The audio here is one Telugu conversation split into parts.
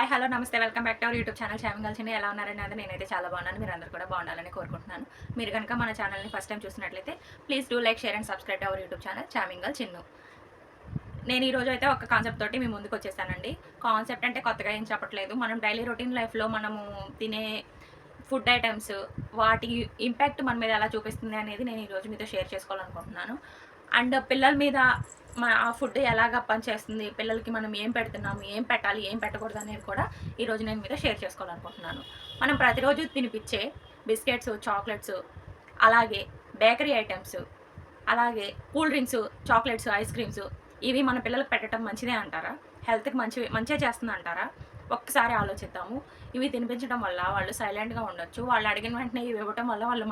హాయ్ హలో నమస్తే welcome back to our YouTube channel charming girl చిన్ని. ఎలా ఉన్నారని అది నేనైతే చాలా బాగున్నాను. మీరు అందరూ కూడా బాగుండాలని కోరుకుంటున్నాను. మీరు కనుక మన ఛానల్ని ఫస్ట్ టైం చూసినట్లయితే please do like share and subscribe to our YouTube channel charming girl Chinnu. నేను ఈరోజు అయితే ఒక కాన్సెప్ట్ తోటి మీ ముందుకు వచ్చేసానండి. కాన్సెప్ట్ అంటే కొత్తగా ఏం చెప్పట్లేదు. మనం డైలీ రొటీన్ లైఫ్లో మనము తినే ఫుడ్ ఐటమ్స్ వాటి ఇంపాక్ట్ మన మీద ఎలా చూపిస్తుంది అనేది నేను ఈరోజు మీతో షేర్ చేసుకోవాలనుకుంటున్నాను. అండ్ పిల్లల మీద ఆ ఫుడ్ ఎలాగ పనిచేస్తుంది, పిల్లలకి మనం ఏం పెడుతున్నాము, ఏం పెట్టాలి, ఏం పెట్టకూడదు అనేది కూడా ఈరోజు నేను మీతో షేర్ చేసుకోవాలనుకుంటున్నాను. మనం ప్రతిరోజు తినిపించే బిస్కెట్స్, చాక్లెట్స్, అలాగే బేకరీ ఐటమ్స్, అలాగే cool drinks, chocolates, ice creams ఇవి మన పిల్లలకు పెట్టడం మంచిదే అంటారా? హెల్త్‌కి మంచే చేస్తుంది అంటారా? ఒక్కసారి ఆలోచిద్దాము. ఇవి తినిపించడం వల్ల వాళ్ళు సైలెంట్‌గా ఉండొచ్చు. వాళ్ళు అడిగిన వెంటనే ఇవి ఇవ్వటం వల్ల వాళ్ళ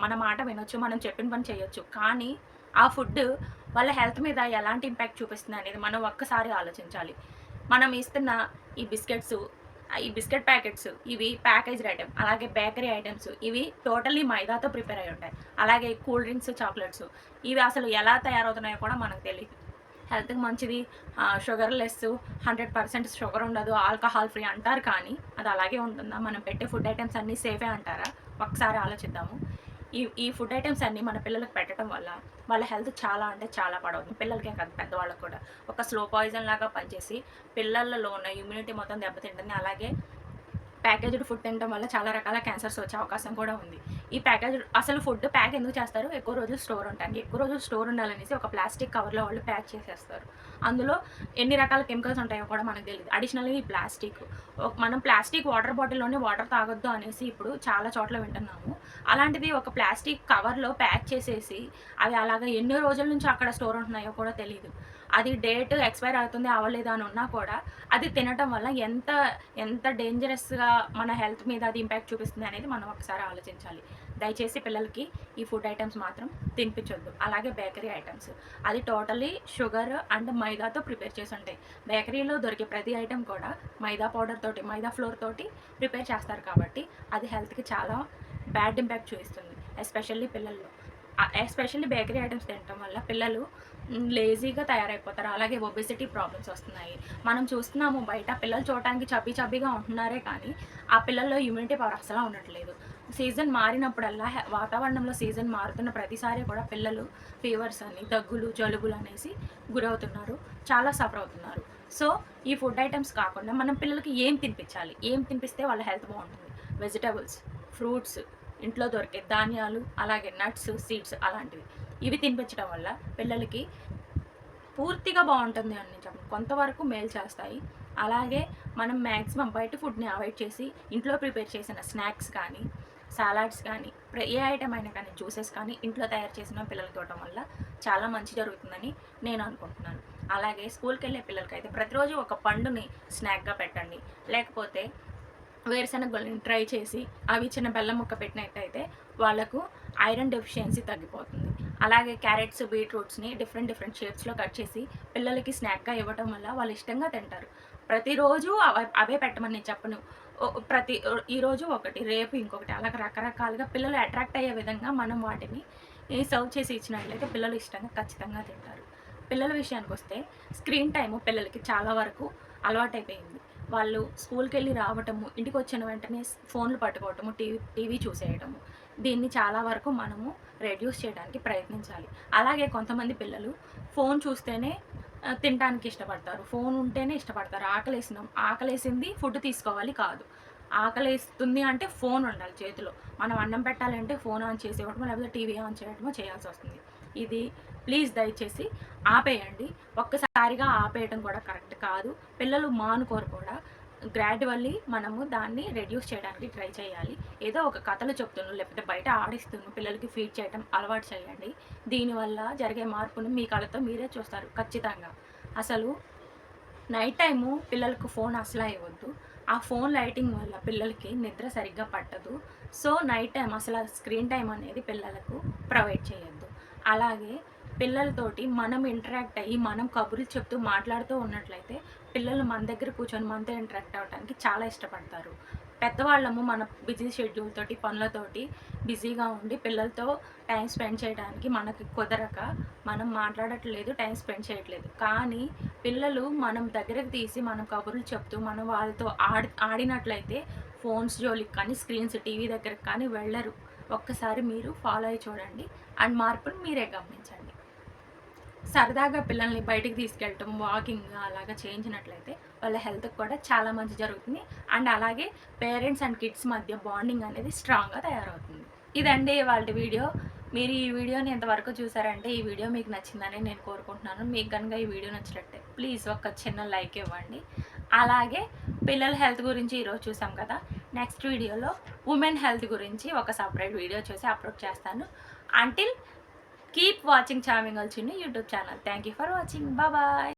మన మాట వినొచ్చు. మనం చెప్పిన పని చేయొచ్చు. కానీ ఆ ఫుడ్ వాళ్ళ హెల్త్ మీద ఎలాంటి ఇంపాక్ట్ చూపిస్తుంది అనేది మనం ఒక్కసారి ఆలోచించాలి. మనం ఇస్తున్న ఈ బిస్కెట్స్, ఈ బిస్కెట్ ప్యాకెట్స్ ఇవి ప్యాకేజ్డ్ ఐటెమ్. అలాగే బేకరీ ఐటెమ్స్ ఇవి టోటల్లీ మైదాతో ప్రిపేర్ అయ్యి ఉంటాయి. అలాగే కూల్ డ్రింక్స్, చాక్లెట్స్ ఇవి అసలు ఎలా తయారవుతున్నాయో కూడా మనకు తెలీదు. హెల్త్‌కి మంచిది, షుగర్ లెస్, 100% షుగర్ ఉండదు, ఆల్కహాల్ ఫ్రీ అంటారు. కానీ అది అలాగే ఉంటుందా? మనం పెట్టే ఫుడ్ ఐటెమ్స్ అన్నీ సేఫే అంటారా? ఒక్కసారి ఆలోచిద్దాము. ఈ ఫుడ్ ఐటెమ్స్ అన్నీ మన పిల్లలకు పెట్టడం వల్ల వాళ్ళ హెల్త్ చాలా అంటే చాలా పాడవుతుంది. పిల్లలకే కాదు, పెద్దవాళ్ళకి కూడా. ఒక స్లో పాయిజన్ లాగా పనిచేసి పిల్లలలో ఉన్న ఇమ్యూనిటీ మొత్తం దెబ్బతింటుంది. అలాగే ప్యాకేజ్డ్ ఫుడ్ తినడం వల్ల చాలా రకాల క్యాన్సర్స్ వచ్చే అవకాశం కూడా ఉంది. ఈ అసలు ఫుడ్ ప్యాక్ ఎందుకు చేస్తారు? ఎక్కువ రోజులు స్టోర్ ఉంటానికి. ఎక్కువ రోజులు స్టోర్ ఉండాలనేసి ఒక ప్లాస్టిక్ కవర్‌లో వాళ్ళు ప్యాక్ చేసేస్తారు. అందులో ఎన్ని రకాల కెమికల్స్ ఉంటాయో కూడా మనకు తెలీదు. అడిషనల్‌గా ఈ ప్లాస్టిక్, మనం ప్లాస్టిక్ వాటర్ బాటిల్‌లోనే వాటర్ తాగొద్దు అనేసి ఇప్పుడు చాలా చోట్ల వింటున్నాము. అలాంటిది ఒక ప్లాస్టిక్ కవర్‌లో ప్యాక్ చేసేసి అవి అలాగా ఎన్ని రోజుల నుంచి అక్కడ స్టోర్ ఉంటున్నాయో కూడా తెలీదు. అది డేట్ ఎక్స్‌పైర్ అవుతుంది, అవ్వలేదు అని ఉన్నా కూడా అది తినటం వల్ల ఎంత ఎంత డేంజరస్‌గా మన హెల్త్ మీద అది ఇంపాక్ట్ చూపిస్తుంది అనేది మనం ఒకసారి ఆలోచించాలి. దయచేసి పిల్లలకి ఈ ఫుడ్ ఐటమ్స్ మాత్రం తినిపించొద్దు. అలాగే బేకరీ ఐటమ్స్ అది టోటల్లీ షుగర్ అండ్ మైదాతో ప్రిపేర్ చేసి ఉంటాయి. బేకరీలో దొరికే ప్రతి ఐటెమ్ కూడా మైదా పౌడర్ తోటి, మైదా ఫ్లోర్ తోటి ప్రిపేర్ చేస్తారు కాబట్టి అది హెల్త్‌కి చాలా బ్యాడ్ ఇంపాక్ట్ చూపిస్తుంది. ఎస్పెషల్లీ బేకరీ ఐటమ్స్ తినటం వల్ల పిల్లలు లేజీగా తయారైపోతారు. అలాగే ఒబెసిటీ ప్రాబ్లమ్స్ వస్తున్నాయి. మనం చూస్తున్నాము బయట పిల్లలు చూడటానికి చబ్బీగా ఉంటున్నారే కానీ ఆ పిల్లల్లో ఇమ్యూనిటీ పవర్ అస్సలు ఉండట్లేదు. సీజన్ మారినప్పుడల్లా వాతావరణంలో సీజన్ మారుతున్న ప్రతిసారి కూడా పిల్లలు ఫీవర్స్ అని, దగ్గులు, జలుబులు అనేసి గురవుతున్నారు. చాలా సఫర్ అవుతున్నారు. సో ఈ ఫుడ్ ఐటమ్స్ కాకుండా మనం పిల్లలకి ఏం తినిపించాలి? ఏం తినిపిస్తే వాళ్ళ హెల్త్ బాగుంటుంది? వెజిటబుల్స్, ఫ్రూట్స్, ఇంట్లో దొరికే ధాన్యాలు, అలాగే నట్స్, సీడ్స్ అలాంటివి. ఇవి తినిపించడం వల్ల పిల్లలకి పూర్తిగా బాగుంటుంది అని నేను చెప్పను. కొంతవరకు మేలు చేస్తాయి. అలాగే మనం మ్యాక్సిమం బయట ఫుడ్‌ని అవాయిడ్ చేసి ఇంట్లో ప్రిపేర్ చేసిన స్నాక్స్ కానీ, సాలడ్స్ కానీ, ఏ ఐటెమ్ అయినా కానీ, జ్యూసెస్ కానీ ఇంట్లో తయారు చేసిన పిల్లలకి ఇవ్వటం వల్ల చాలా మంచి జరుగుతుందని నేను అనుకుంటున్నాను. అలాగే స్కూల్‌కెళ్ళే పిల్లలకైతే ప్రతిరోజు ఒక పండుని స్నాక్‌గా పెట్టండి. లేకపోతే వేరుశనగ ట్రై చేసి అవి చిన్న బెల్లం ముక్క పెట్టినట్టయితే వాళ్ళకు ఐరన్ డెఫిషియన్సీ తగ్గిపోతుంది. అలాగే క్యారెట్స్, బీట్రూట్స్‌ని డిఫరెంట్ షేప్స్‌లో కట్ చేసి పిల్లలకి స్నాక్‌గా ఇవ్వటం వల్ల వాళ్ళు ఇష్టంగా తింటారు. ప్రతిరోజు అవే పెట్టమని నేను చెప్పను. ఈరోజు ఒకటి, రేపు ఇంకొకటి అలాగ రకరకాలుగా పిల్లలు అట్రాక్ట్ అయ్యే విధంగా మనం వాటిని సర్వ్ చేసి ఇచ్చినట్లయితే పిల్లలు ఇష్టంగా ఖచ్చితంగా తింటారు. పిల్లల విషయానికొస్తే స్క్రీన్ టైము పిల్లలకి చాలా వరకు అలవాటైపోయింది. వాళ్ళు స్కూల్‌కెళ్ళి రావటము, ఇంటికొచ్చిన వెంటనే ఫోన్‌లు పట్టుకోవటము, టీవీ చూసేయటము. దీన్ని చాలా వరకు మనము రెడ్యూస్ చేయడానికి ప్రయత్నించాలి. అలాగే కొంతమంది పిల్లలు ఫోన్ చూస్తేనే తినటానికి ఇష్టపడతారు. ఫోన్ ఉంటేనే ఇష్టపడతారు. ఆకలేసింది ఫుడ్ తీసుకోవాలి కాదు. ఆకలేస్తుంది అంటే ఫోన్ ఉండాలి చేతిలో. మనం అన్నం పెట్టాలంటే ఫోన్ ఆన్ చేసి ఇవ్వటమో, లేకపోతే టీవీ ఆన్ చేయడమో చేయాల్సొస్తుంది. ఇది ప్లీజ్ దయచేసి ఆపేయండి. ఒక్కసారిగా ఆపేయటం కూడా కరెక్ట్ కాదు. పిల్లలు మానుకోరు కూడా. గ్రాడ్యువల్లీ మనము దాన్ని రెడ్యూస్ చేయడానికి ట్రై చేయాలి. ఏదో ఒక కథలు చెప్తును, లేకపోతే బయట ఆడిస్తును పిల్లలకి ఫీడ్ చేయటం అలవాటు చేయండి. దీనివల్ల జరిగే మార్పును మీ కళ్ళతో మీరే చూస్తారు ఖచ్చితంగా. అసలు నైట్ టైము పిల్లలకు ఫోన్ అసలా ఇవ్వద్దు. ఆ ఫోన్ లైటింగ్ వల్ల పిల్లలకి నిద్ర సరిగ్గా పట్టదు. సో నైట్ టైం అసలు స్క్రీన్ టైం అనేది పిల్లలకు ప్రొవైడ్ చేయొద్దు. అలాగే పిల్లలతోటి మనం ఇంటరాక్ట్ అయ్యి మనం కబుర్లు చెప్తూ మాట్లాడుతూ ఉన్నట్లయితే పిల్లలు మన దగ్గర కూర్చొని మనతో ఇంటరాక్ట్ అవ్వడానికి చాలా ఇష్టపడతారు. పెద్దవాళ్ళము మన బిజీ షెడ్యూల్ తోటి పనులతోటి బిజీగా ఉండి పిల్లలతో టైం స్పెండ్ చేయడానికి మనకి కుదరక మనం మాట్లాడట్లేదు, టైం స్పెండ్ చేయట్లేదు. కానీ పిల్లలు మనం దగ్గరకు తీసి మనం కబుర్లు చెప్తూ మనం వాళ్ళతో ఆడినట్లయితే ఫోన్స్ జోలికి కానీ స్క్రీన్స్ టీవీ దగ్గరకు కానీ వెళ్ళరు. ఒక్కసారి మీరు ఫాలో అయ్యి చూడండి అండ్ మార్పును మీరే గమనించండి. సరదాగా పిల్లల్ని బయటికి తీసుకెళ్ళటం, వాకింగ్ అలాగా చేయించినట్లయితే వాళ్ళ హెల్త్కి కూడా చాలా మంచి జరుగుతుంది. అండ్ అలాగే పేరెంట్స్ అండ్ కిడ్స్ మధ్య బాండింగ్ అనేది స్ట్రాంగ్గా తయారవుతుంది. ఇదండి వాళ్ళ వీడియో. మీరు ఈ వీడియోని ఎంతవరకు చూసారంటే ఈ వీడియో మీకు నచ్చిందని నేను కోరుకుంటున్నాను. మీకు కనుక ఈ వీడియో నచ్చినట్టే ప్లీజ్ ఒక చిన్న లైక్ ఇవ్వండి. అలాగే పిల్లల హెల్త్ గురించి ఈరోజు చూసాం కదా, నెక్స్ట్ వీడియోలో ఉమెన్ హెల్త్ గురించి ఒక సపరేట్ వీడియో చేసి అప్లోడ్ చేస్తాను. Until keep watching Charming Girl Chinnu YouTube channel. Thank you for watching. Bye bye.